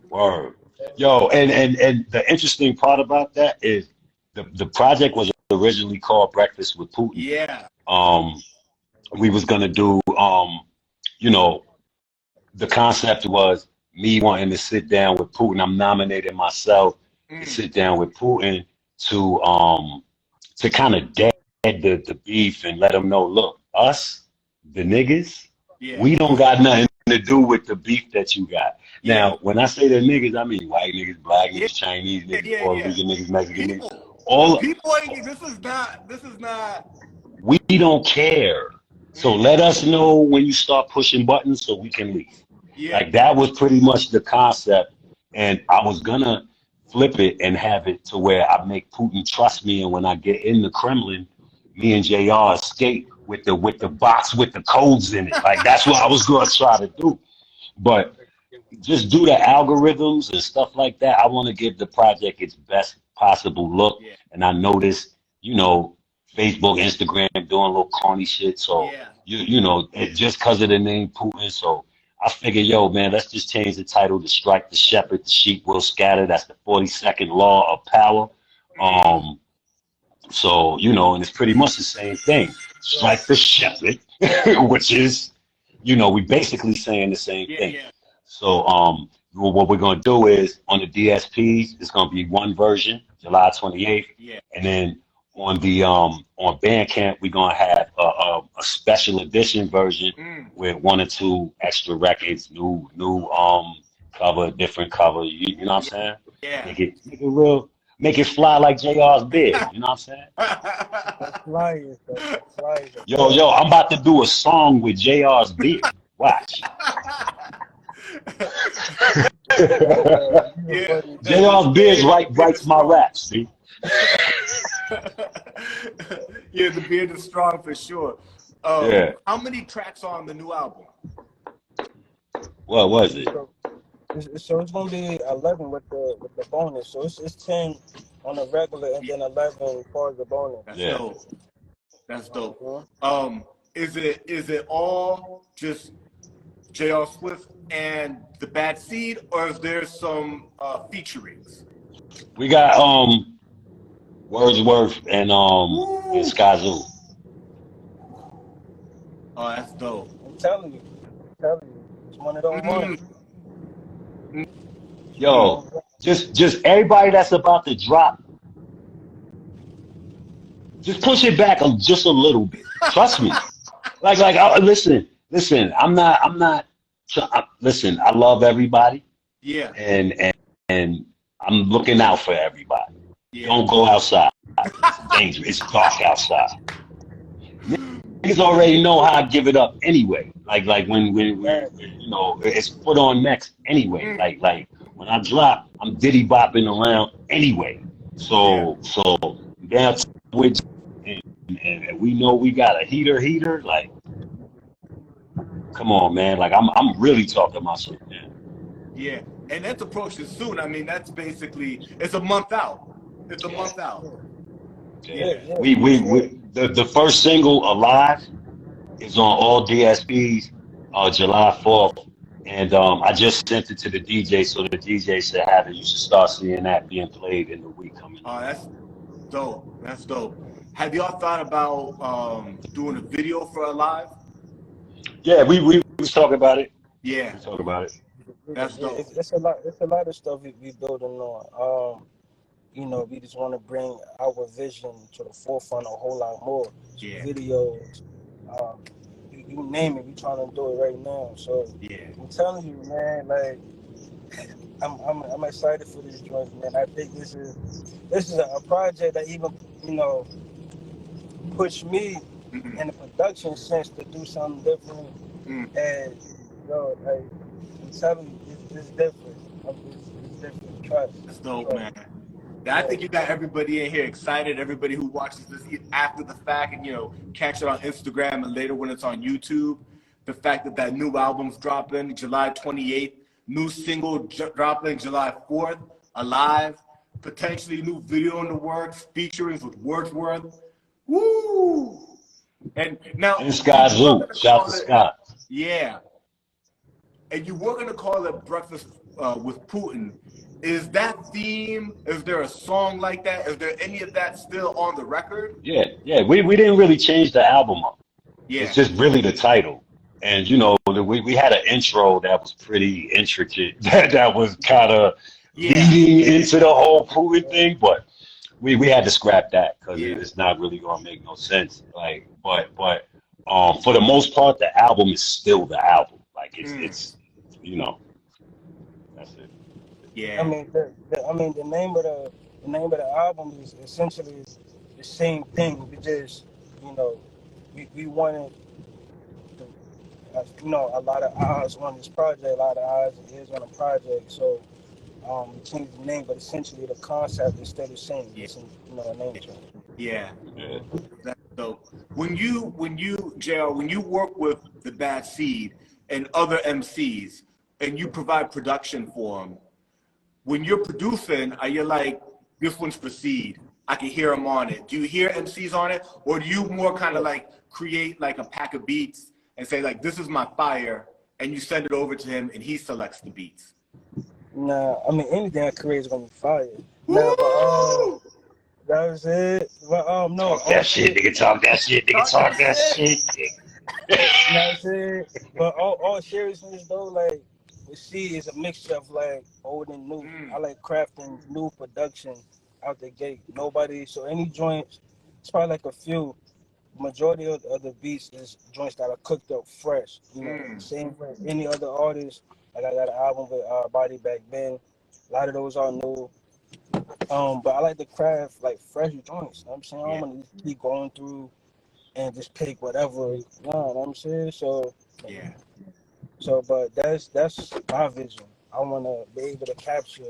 Word. Yo, and the interesting part about that is the project was originally called Breakfast with Putin. Yeah. We was gonna do you know, the concept was me wanting to sit down with Putin. I'm nominating myself to sit down with Putin to kind of dead the beef and let him know, look, us, the niggas, we don't got nothing to do with the beef that you got. Now, when I say the niggas, I mean white niggas, black niggas, Chinese niggas, Puerto Rican niggas, Mexican niggas. All people, this is not. We don't care. So let us know when you start pushing buttons so we can leave. Like that was pretty much the concept. And I was gonna flip it and have it to where I make Putin trust me, and when I get in the Kremlin, me and JR escape with the box with the codes in it. Like that's what I was gonna try to do. But just do the algorithms and stuff like that. I want to give the project its best possible look. And I noticed, you know, Facebook, Instagram doing a little corny shit. So, you know, just because of the name Putin. So I figured, yo, man, let's just change the title to Strike the Shepherd, the sheep will scatter. That's the 42nd law of power. So, you know, and it's pretty much the same thing. Strike the shepherd, which is, you know, we basically saying the same thing. So what we're going to do is on the DSPs, it's going to be one version, July 28th. And then on the on Bandcamp, we're gonna have a special edition version with 1 or 2 extra records, new cover, different cover. You know what I'm saying? Make it real, make it fly like JR's beard. You know what I'm saying? Yo, I'm about to do a song with JR's beard. Watch. JR's beard writes my raps. See. The beard is strong for sure. How many tracks are on the new album? What was it? So it's gonna be 11 with the bonus. So it's 10 on the regular and then 11 for the bonus. That's dope. Is it all just J.R. Swift and the Bad Seed, or is there some featurings? We got Wordsworth and Woo! Skazoo. Oh, that's dope. I'm telling you. It's one of those ones. Yo, just everybody that's about to drop, just push it back just a little bit. Trust me. Listen. Listen, I love everybody, Yeah. and I'm looking out for everybody. Yeah. Don't go outside. It's dangerous. It's dark outside. Niggas already know how I give it up anyway. Like when you know it's put on next anyway. Like when I drop, I'm diddy bopping around anyway. So that's which and we know we got a heater. Like, come on, man. Like I'm really talking my shit, man. Yeah, and that's approaching soon. I mean, that's basically it's a month out. It's a month out. Yeah. We the first single, Alive, is on all DSPs July 4th. And I just sent it to the DJ, so the DJ should have it. You should start seeing that being played in the week coming up. Oh, that's dope. That's dope. Have y'all thought about doing a video for Alive? Yeah, we was talking about it. Yeah. We talk about it. That's dope. It's a lot of stuff we building on. You know, we just want to bring our vision to the forefront a whole lot more. Yeah. Videos, you name it, we trying to do it right now. So yeah, I'm telling you, man, like I'm excited for this joint, man. I think this is a project that even, you know, pushed me in the production sense to do something different. And like I'm telling you, it's different. It's different. Trust. That's dope, man. I think you got everybody in here excited. Everybody who watches this after the fact and, you know, catch it on Instagram and later when it's on YouTube. The fact that new album's dropping July 28th, new single dropping July 4th, Alive, potentially new video in the works, featuring with Wordsworth. Woo! And now, and Skazoo, shout to Scott. Yeah. And you were gonna call it Breakfast with Putin. Is that theme? Is there a song like that? Is there any of that still on the record? Yeah. We didn't really change the album up. Yeah. It's just really the title. And you know, we had an intro that was pretty intricate. That was kind of leading into the whole Putin thing, but we had to scrap that because it's not really gonna make no sense. Like, but for the most part, the album is still the album. Like it's you know, that's it. Yeah. I mean, the name of the album is essentially the same thing. We just, you know, we wanted, you know, a lot of eyes on this project, a lot of eyes and ears on the project. So we changed the name, but essentially the concept is still the same. Yeah. It's, you know, a name change. Yeah. That's dope. When you JR, when you work with the Bad Seed and other MCs and you provide production for them, when you're producing, are you like, this one's for Seed, I can hear them on it? Do you hear MCs on it? Or do you more kind of like create like a pack of beats and say like, this is my fire, and you send it over to him and he selects the beats? Nah, I mean, anything I create is going to be fire. Nah, but that was it. But no. Talk that shit, nigga. Talk that shit, nigga. Talk that shit. That's it. But all seriousness though, like with C is a mixture of like old and new. I like crafting new production out the gate. So any joints, it's probably like a few. Majority of the beats is joints that are cooked up fresh. You know, same way any other artist. Like I got an album with Body Back Ben. A lot of those are new. But I like to craft like fresh joints. You know what I'm saying? I don't want to keep going through and just pick whatever. You know what I'm saying? So but that's my vision. I want to be able to capture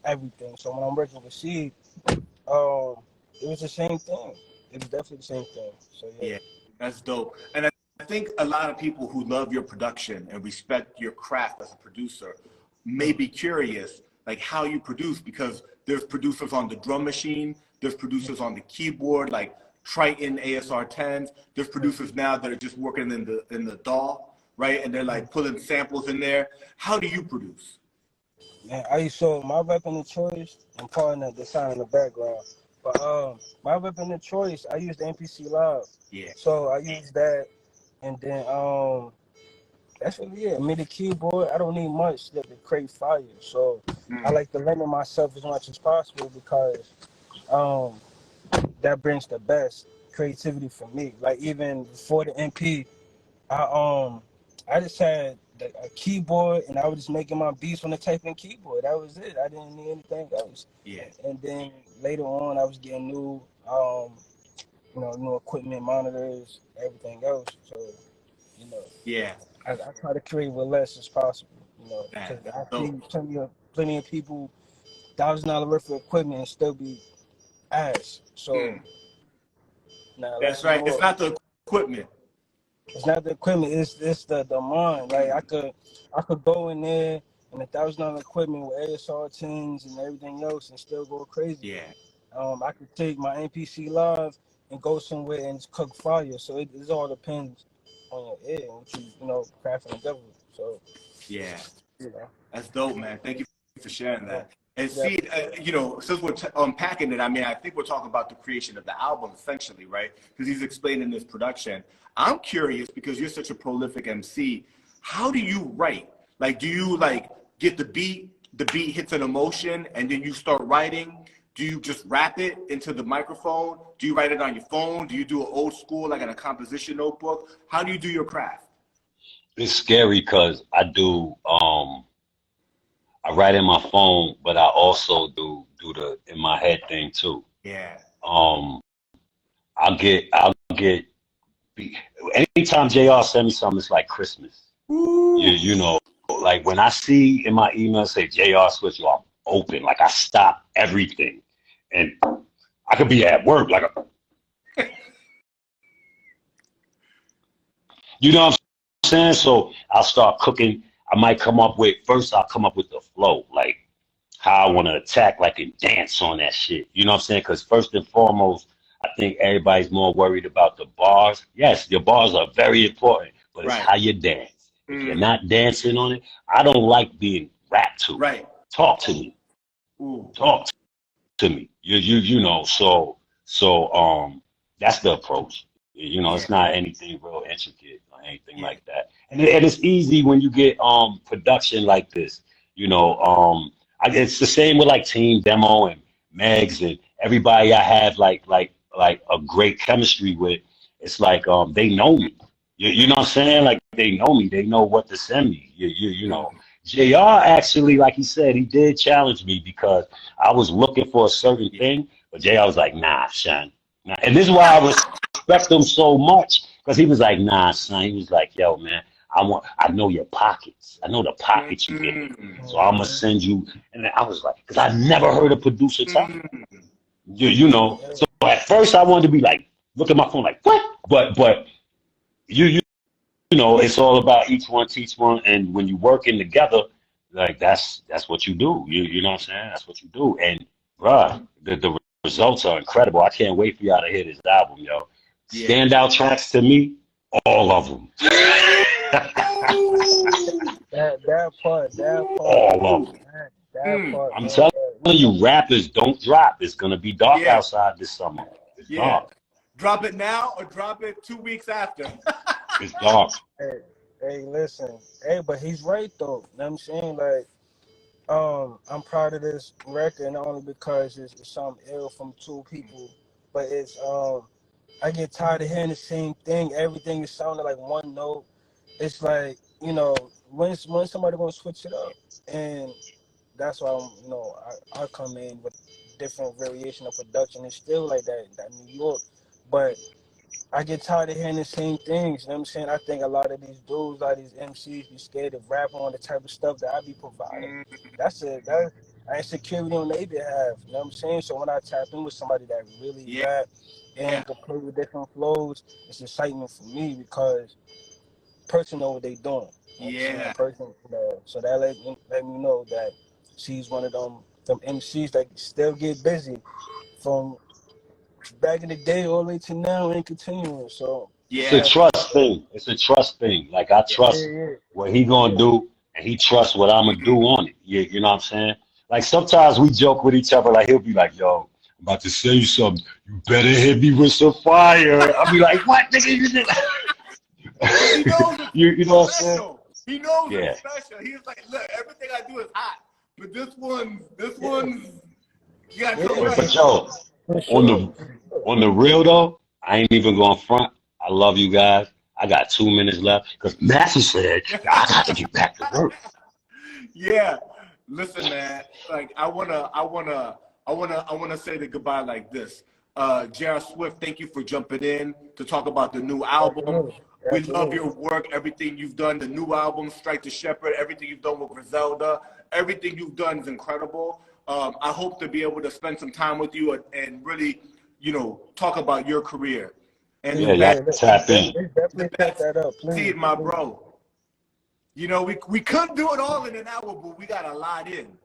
everything. So when I'm working with Seed, it was the same thing. It was definitely the same thing. So yeah, that's dope. And I think a lot of people who love your production and respect your craft as a producer may be curious like how you produce, because there's producers on the drum machine, there's producers on the keyboard like Triton ASR 10s, there's producers now that are just working in the DAW. right? And they're like pulling samples in there. How do you produce? Man, my weapon of choice, I'm pardon the sound in the background, but my weapon of choice, I use the MPC Live. Yeah. So I use that, and then that's really it. MIDI keyboard, I don't need much to create fire. So I like to limit myself as much as possible because that brings the best creativity for me. Like even before the MP, I just had a keyboard and I was just making my beats on the typing keyboard. That was it. I didn't need anything else. Yeah. And then later on, I was getting new equipment, monitors, everything else. So, Yeah. I try to create with less as possible. Because I see plenty of people $1,000 worth of equipment and still be ass. So, that's right. It's not the equipment. It's not the equipment. It's the mind. Like I could go in there and $1,000 equipment with ASR 10s and everything else and still go crazy. Yeah. I could take my MPC Live and go somewhere and cook fire. So it all depends on your ear and what you crafting together. So yeah, that's dope, man. Thank you for sharing that. And yeah. see, since we're unpacking it, I mean, I think we're talking about the creation of the album, essentially, right? Because he's explaining this production. I'm curious because you're such a prolific MC. How do you write? Like, do you get the beat hits an emotion, and then you start writing? Do you just rap it into the microphone? Do you write it on your phone? Do you do it old school, like in a composition notebook? How do you do your craft? It's scary because I do. I write in my phone, but I also do the in my head thing too. Yeah. I'll get anytime JR send me something, it's like Christmas. You know, like when I see in my email say JR switch you, I'm open. Like I stop everything, and I could be at work, like you know what I'm saying. So I'll start cooking. I might come up with the flow, like how I want to attack, like and dance on that shit. You know what I'm saying? Because first and foremost, I think everybody's more worried about the bars. Yes, your bars are very important, but it's how you dance. If you're not dancing on it, I don't like being rapped to. Right. Talk to me. Talk to me. You know. So that's the approach. It's not anything real intricate or anything like that. And it's easy when you get production like this. It's the same with like Team Demo and Megs and everybody I have like a great chemistry with. It's like they know me. You know what I'm saying? Like they know me. They know what to send me. You know. JR actually, like he said, he did challenge me because I was looking for a certain thing, but JR was like, nah, son. Nah. And this is why I respect him so much, because he was like, nah, son. He was like, yo, man, I know your pockets. I know the pockets you get in. So I'm going to send you. And I was like, because I never heard a producer talk. You know. So at first I wanted to be like, look at my phone like, what? But you know, it's all about each one teach one, and when you working together, like that's what you do. You know what I'm saying? That's what you do. And bruh, the results are incredible. I can't wait for y'all to hear this album, yo. Standout tracks to me, all of them. that part. All of them. That part. I'm telling you, rappers don't drop. It's gonna be dark outside this summer. It's dark. Drop it now or drop it 2 weeks after. It's dark. Hey, listen. Hey, but he's right though. You know what I'm saying? Like, I'm proud of this record not only because it's something ill from two people, but it's I get tired of hearing the same thing. Everything is sounding like one note. It's like, when somebody gonna switch it up, and that's why I come in with different variation of production. It's still like that New York, but I get tired of hearing the same things. You know what I'm saying? I think a lot of these dudes, a lot of these MCs be scared of rapping on the type of stuff that I be providing. That's insecurity on their behalf. You know what I'm saying? So when I tap in with somebody that really rap and can play with different flows, it's excitement for me because person know what they doing. You know person, so that let me know that she's one of them MCs that still get busy from back in the day all the way to now and continuing. So It's a trust thing. It's a trust thing. Like I trust what he gonna do, and he trusts what I'm gonna do on it. You know what I'm saying? Like sometimes we joke with each other. Like he'll be like, "Yo, I'm about to say you something. You better hit me with some fire." I'll be like, "What, nigga? You did?" He knows you know what I'm saying? He knows it's special. He's like, look, everything I do is hot, but this one, you got to come right. But yo, on the real though, I ain't even going front. I love you guys. I got 2 minutes left because Matthew said I got to get back to work. Yeah, listen, man. Like I wanna say the goodbye like this. J.R. Swift, thank you for jumping in to talk about the new album. We love your work, everything you've done, the new album, Strike the Shepherd, everything you've done with Griselda, everything you've done is incredible. I hope to be able to spend some time with you and really, talk about your career. And tap in. Definitely set that up, please. My bro. We couldn't do it all in an hour, but we got a lot in.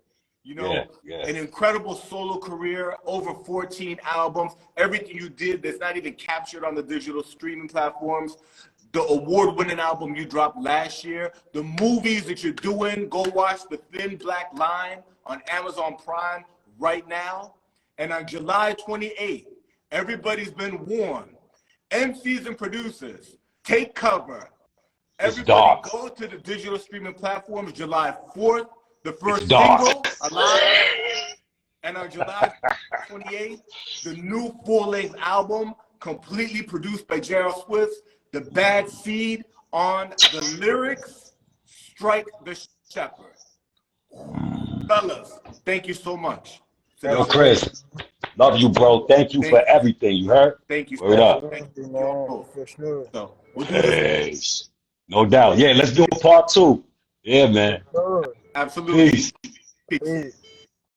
An incredible solo career, over 14 albums, everything you did that's not even captured on the digital streaming platforms. The award-winning album you dropped last year, the movies that you're doing, go watch The Thin Black Line on Amazon Prime right now. And on July 28th, everybody's been warned. MCs and producers, take cover. Everybody go to the digital streaming platforms July 4th, the first single, Alive. And on July 28th, the new full-length album, completely produced by J.R. Swift, The Bad Seed, on the lyrics, Strike the Shepherd. Fellas, thank you so much. Yo, Chris, love you, bro. Thank you for everything. You heard? Thank you. Word up. Thank you. For sure. So, we'll do this. No doubt. Yeah, let's do a part 2. Yeah, man. Absolutely. Peace. Peace.